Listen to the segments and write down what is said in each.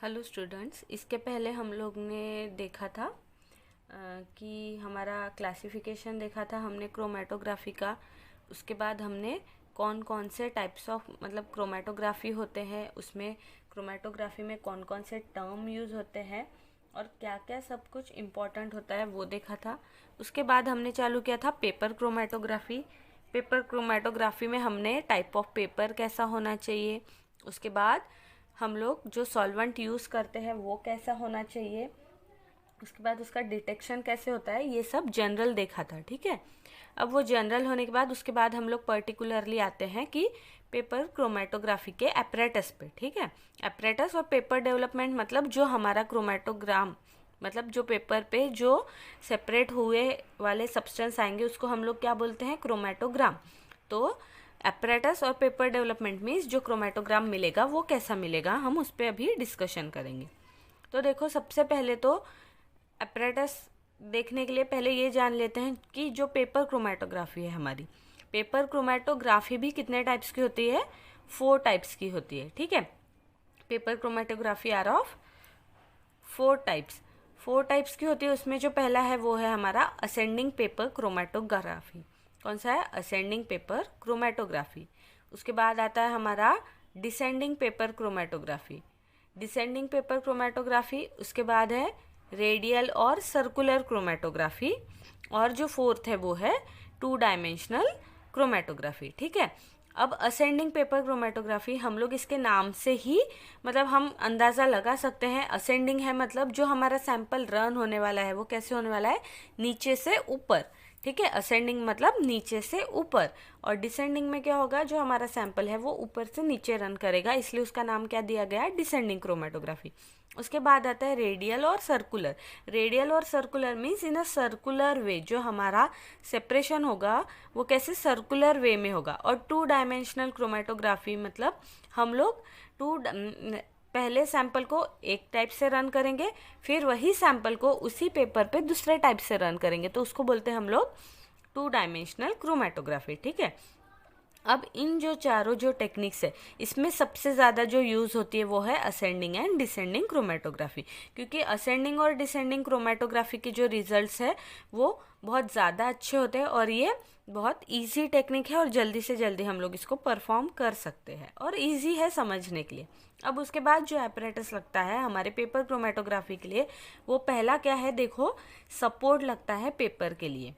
Hello students, इसके पहले हम लोग ने देखा था कि हमारा क्लासिफिकेशन देखा था हमने क्रोमेटोग्राफी का। उसके बाद हमने कौन कौन से टाइप्स ऑफ मतलब क्रोमेटोग्राफी होते हैं, उसमें क्रोमेटोग्राफी में कौन कौन से टर्म यूज़ होते हैं और क्या क्या सब कुछ इम्पोर्टेंट होता है वो देखा था। उसके बाद हमने चालू किया था पेपर क्रोमेटोग्राफी। पेपर क्रोमेटोग्राफी में हमने टाइप ऑफ पेपर कैसा होना चाहिए, उसके बाद हम लोग जो सॉल्वेंट यूज़ करते हैं वो कैसा होना चाहिए, उसके बाद उसका डिटेक्शन कैसे होता है, ये सब जनरल देखा था। ठीक है, अब वो जनरल होने के बाद उसके बाद हम लोग पर्टिकुलरली आते हैं कि पेपर क्रोमेटोग्राफी के एपरेटस पे। ठीक है, एपरेटस और पेपर डेवलपमेंट मतलब जो हमारा क्रोमेटोग्राम मतलब जो पेपर पे जो सेपरेट हुए वाले सब्सटेंस आएंगे उसको हम लोग क्या बोलते हैं, क्रोमेटोग्राम। तो एपरेटस और पेपर डेवलपमेंट मीन्स जो क्रोमेटोग्राम मिलेगा वो कैसा मिलेगा, हम उस पर अभी डिस्कशन करेंगे। तो देखो, सबसे पहले तो एपरेटस देखने के लिए पहले ये जान लेते हैं कि जो पेपर क्रोमेटोग्राफी है हमारी, पेपर क्रोमेटोग्राफी भी कितने टाइप्स की होती है, 4 टाइप्स की होती है। ठीक है, paper chromatography are of 4 types की होती है। उसमें जो पहला है वो है हमारा असेंडिंग पेपर क्रोमेटोग्राफी। कौन सा है, असेंडिंग पेपर क्रोमेटोग्राफी। उसके बाद आता है हमारा descending paper chromatography. Descending paper chromatography उसके बाद है रेडियल और सर्कुलर क्रोमेटोग्राफी, और जो फोर्थ है वो है 2 डायमेंशनल क्रोमेटोग्राफी। ठीक है, अब असेंडिंग पेपर क्रोमेटोग्राफी हम लोग इसके नाम से ही मतलब हम अंदाज़ा लगा सकते हैं। असेंडिंग है मतलब जो हमारा सैंपल रन होने वाला है वो कैसे होने वाला है, नीचे से ऊपर। ठीक है, असेंडिंग मतलब नीचे से ऊपर, और डिसेंडिंग में क्या होगा, जो हमारा सैंपल है वो ऊपर से नीचे रन करेगा, इसलिए उसका नाम क्या दिया गया है, डिसेंडिंग क्रोमेटोग्राफी। उसके बाद आता है रेडियल और सर्कुलर। रेडियल और circular means in a circular way, जो हमारा सेपरेशन होगा वो कैसे सर्कुलर वे में होगा। और 2 डायमेंशनल क्रोमेटोग्राफी मतलब हम लोग पहले सैंपल को एक टाइप से रन करेंगे, फिर वही सैंपल को उसी पेपर पे दूसरे टाइप से रन करेंगे, तो उसको बोलते हैं हम लोग 2 डायमेंशनल क्रोमेटोग्राफी। ठीक है, अब इन जो चारों जो टेक्निक्स है इसमें सबसे ज़्यादा जो यूज़ होती है वो है असेंडिंग एंड डिसेंडिंग क्रोमेटोग्राफी, क्योंकि असेंडिंग और डिसेंडिंग क्रोमेटोग्राफी के जो रिजल्ट्स है वो बहुत ज़्यादा अच्छे होते हैं, और ये बहुत इजी टेक्निक है और जल्दी से जल्दी हम लोग इसको परफॉर्म कर सकते हैं और इजी है समझने के लिए। अब उसके बाद जो एपरेटस लगता है हमारे पेपर क्रोमेटोग्राफी के लिए, वो पहला क्या है, देखो, सपोर्ट लगता है पेपर के लिए।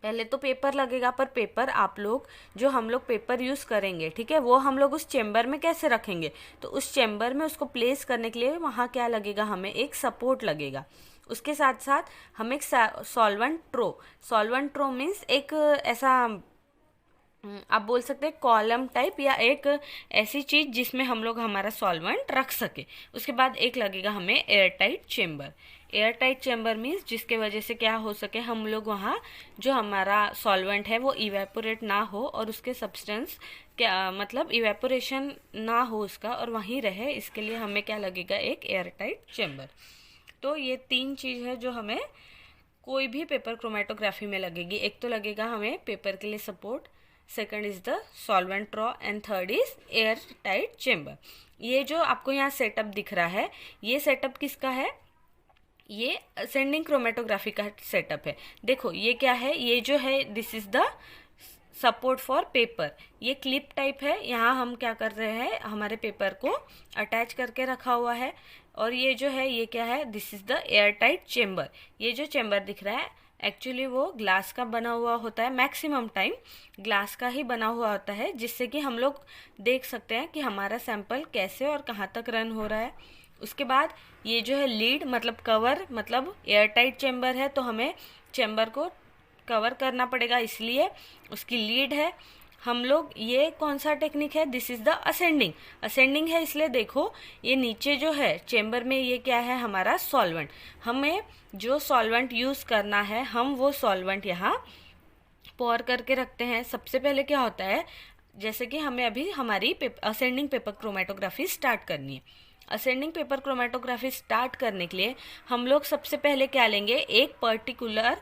पहले तो पेपर लगेगा, पर पेपर आप लोग जो हम लोग पेपर यूज़ करेंगे, ठीक है, वो हम लोग उस चेम्बर में कैसे रखेंगे, तो उस चेम्बर में उसको प्लेस करने के लिए वहाँ क्या लगेगा, हमें एक सपोर्ट लगेगा। उसके साथ साथ हम एक सॉल्वेंट ट्रो मीन्स एक ऐसा आप बोल सकते हैं कॉलम टाइप, या एक ऐसी चीज़ जिसमें हम लोग हमारा सॉल्वेंट रख सके। उसके बाद एक लगेगा हमें air tight chamber. Air tight chamber means जिसके वजह से क्या हो सके, हम लोग वहाँ जो हमारा सॉल्वेंट है वो इवेपोरेट ना हो और उसके सब्सटेंस क्या मतलब इवेपोरेशन ना हो उसका और वहीं रहे, इसके लिए हमें क्या लगेगा, एक एयर टाइट चेम्बर। तो ये 3 चीज़ है जो हमें कोई भी पेपर क्रोमेटोग्राफी में लगेगी। एक तो लगेगा हमें पेपर के लिए support, second is the solvent draw, and third is air tight chamber. ये जो आपको यहाँ सेटअप दिख रहा है, ये सेटअप किसका है, ये असेंडिंग क्रोमेटोग्राफी का सेटअप है। देखो ये क्या है, ये जो है this is the support for paper. ये क्लिप टाइप है, यहाँ हम क्या कर रहे हैं, हमारे पेपर को अटैच करके रखा हुआ है। और ये जो है ये क्या है, this is the air tight chamber. ये जो चेम्बर दिख रहा है एक्चुअली वो ग्लास का बना हुआ होता है, मैक्सिमम टाइम ग्लास का ही बना हुआ होता है, जिससे कि हम लोग देख सकते हैं कि हमारा सैंपल कैसे और कहाँ तक रन हो रहा है। उसके बाद ये जो है लीड मतलब कवर, मतलब एयर टाइट चेम्बर है तो हमें चेम्बर को कवर करना पड़ेगा, इसलिए उसकी लीड है। हम लोग ये कौन सा टेक्निक है, दिस इज द असेंडिंग है, इसलिए देखो ये नीचे जो है चेम्बर में ये क्या है, हमारा सॉल्वेंट। हमें जो सॉल्वेंट यूज़ करना है हम वो सॉल्वेंट यहाँ पोर करके रखते हैं। सबसे पहले क्या होता है, जैसे कि हमें अभी हमारी असेंडिंग पेपर क्रोमेटोग्राफी स्टार्ट करनी है। असेंडिंग पेपर क्रोमेटोग्राफी स्टार्ट करने के लिए हम लोग सबसे पहले क्या लेंगे, एक पर्टिकुलर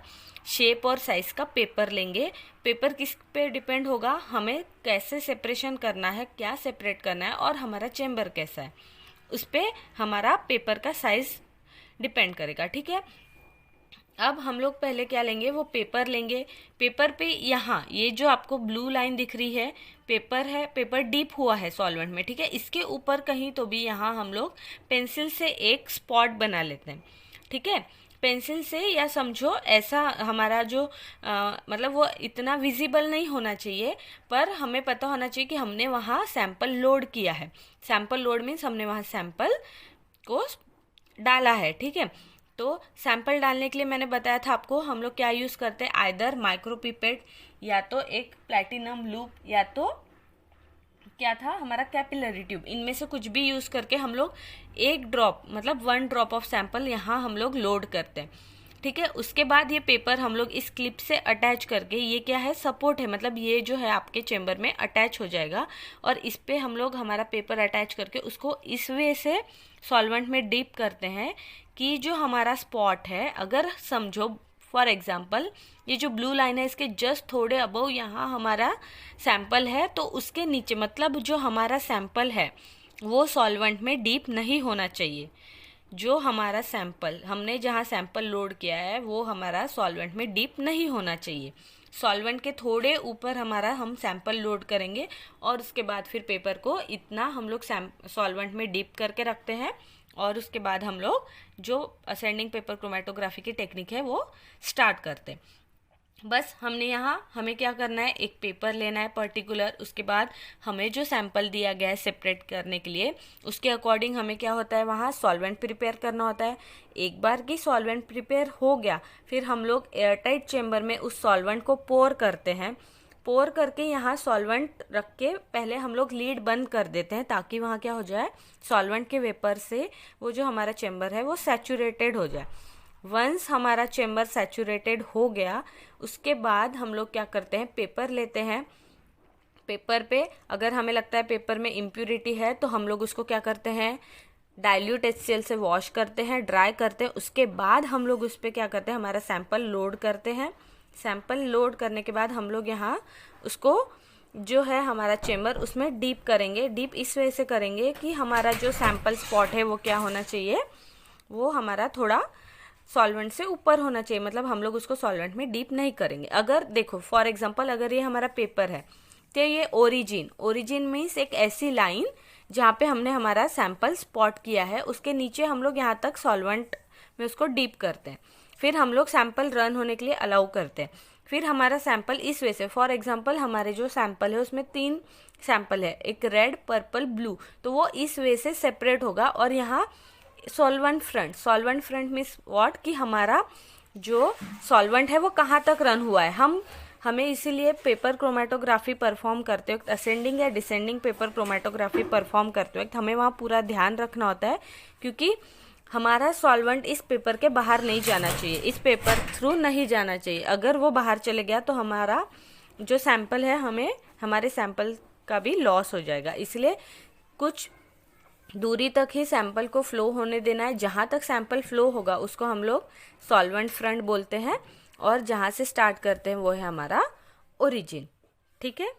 शेप और साइज़ का पेपर लेंगे। पेपर किस पे डिपेंड होगा, हमें कैसे सेपरेशन करना है, क्या सेपरेट करना है और हमारा चेम्बर कैसा है। उस पर हमारा पेपर का साइज डिपेंड करेगा, ठीक है। अब हम लोग पहले क्या लेंगे, वो पेपर लेंगे। पेपर पे यहाँ ये जो आपको ब्लू लाइन दिख रही है, पेपर है, पेपर डीप हुआ है सॉल्वेंट में, ठीक है। इसके ऊपर कहीं तो भी यहाँ हम लोग पेंसिल से एक स्पॉट बना लेते हैं, ठीक है। पेंसिल से, या समझो ऐसा हमारा जो मतलब वो इतना विजिबल नहीं होना चाहिए, पर हमें पता होना चाहिए कि हमने वहाँ सैंपल लोड किया है। सैंपल लोड मीन्स हमने वहाँ सैंपल को डाला है, ठीक है। तो सैंपल डालने के लिए मैंने बताया था आपको, हम लोग क्या यूज़ करते हैं, आइदर माइक्रोपिपेट, या तो एक प्लैटिनम लूप, या तो क्या था हमारा कैपिलरी ट्यूब। इनमें से कुछ भी यूज़ करके हम लोग एक ड्रॉप मतलब 1 ड्रॉप ऑफ सैंपल यहाँ हम लोग लोड करते हैं, ठीक है। उसके बाद ये पेपर हम लोग इस क्लिप से अटैच करके, ये क्या है, सपोर्ट है, मतलब ये जो है आपके चेम्बर में अटैच हो जाएगा, और इस पे हम लोग हमारा पेपर अटैच करके उसको इस वे से सॉल्वेंट में डीप करते हैं कि जो हमारा स्पॉट है, अगर समझो फॉर एग्जाम्पल ये जो ब्लू लाइन है इसके जस्ट थोड़े अबव यहाँ हमारा सैंपल है, तो उसके नीचे मतलब जो हमारा सैंपल है वो सॉल्वेंट में डीप नहीं होना चाहिए। जो हमारा सैंपल, हमने जहाँ सैंपल लोड किया है वो हमारा सॉल्वेंट में डीप नहीं होना चाहिए। सॉल्वेंट के थोड़े ऊपर हमारा हम सैंपल लोड करेंगे, और उसके बाद फिर पेपर को इतना हम लोग सॉल्वेंट में डीप करके रखते हैं, और उसके बाद हम लोग जो असेंडिंग पेपर क्रोमेटोग्राफी की टेक्निक है वो स्टार्ट करते हैं। बस हमने यहाँ हमें क्या करना है, एक पेपर लेना है पर्टिकुलर, उसके बाद हमें जो सैंपल दिया गया है सेपरेट करने के लिए, उसके अकॉर्डिंग हमें क्या होता है, वहाँ सॉल्वेंट प्रिपेयर करना होता है। एक बार की सॉल्वेंट प्रिपेयर हो गया, फिर हम लोग एयरटाइट चेम्बर में उस सॉल्वेंट को पोर करते हैं। पोर करके यहाँ सॉल्वेंट रख के पहले हम लोग लीड बंद कर देते हैं, ताकि वहाँ क्या हो जाए, सॉल्वेंट के वेपर से वो जो हमारा चेम्बर है वो सैचुरेटेड हो जाए। वंस हमारा चेम्बर सैचुरेटेड हो गया, उसके बाद हम लोग क्या करते हैं, पेपर लेते हैं। पेपर पे अगर हमें लगता है पेपर में इम्प्यूरिटी है, तो हम लोग उसको क्या करते हैं, डाइल्यूट HCl से वॉश करते हैं, ड्राई करते हैं। उसके बाद हम लोग उस पर क्या करते हैं, हमारा सैंपल लोड करते हैं। सैंपल लोड करने के बाद हम लोग यहाँ उसको जो है हमारा चेम्बर उसमें डीप करेंगे। डीप इस वजह से करेंगे कि हमारा जो सैंपल स्पॉट है वो क्या होना चाहिए, वो हमारा थोड़ा सॉल्वेंट से ऊपर होना चाहिए, मतलब हम लोग उसको सॉल्वेंट में डीप नहीं करेंगे। अगर देखो फॉर एग्जांपल अगर ये हमारा पेपर है, तो ये ओरिजिन मीन्स एक ऐसी लाइन जहाँ पे हमने हमारा सैंपल स्पॉट किया है, उसके नीचे हम लोग यहाँ तक सॉल्वेंट में उसको डीप करते हैं। फिर हम लोग सैंपल रन होने के लिए अलाउ करते हैं। फिर हमारा सैंपल इस वे से, फॉर एग्जांपल हमारे जो सैंपल है उसमें 3 सैंपल है, एक रेड, पर्पल, ब्लू, तो वो इस वे से सेपरेट होगा। और यहाँ सॉल्वेंट फ्रंट मीन्स व्हाट, कि हमारा जो सॉल्वेंट है वो कहाँ तक रन हुआ है। हमें इसीलिए पेपर क्रोमेटोग्राफी परफॉर्म करते वक्त, असेंडिंग या डिसेंडिंग पेपर क्रोमेटोग्राफी परफॉर्म करते वक्त हमें वहाँ पूरा ध्यान रखना होता है, क्योंकि हमारा सॉल्वेंट इस पेपर के बाहर नहीं जाना चाहिए, इस पेपर थ्रू नहीं जाना चाहिए। अगर वो बाहर चले गया तो हमारा जो सैंपल है, हमारे सैंपल का भी लॉस हो जाएगा। इसलिए कुछ दूरी तक ही सैंपल को फ्लो होने देना है। जहाँ तक सैंपल फ्लो होगा उसको हम लोग सॉल्वेंट फ्रंट बोलते हैं, और जहाँ से स्टार्ट करते हैं वो है हमारा ओरिजिन, ठीक है।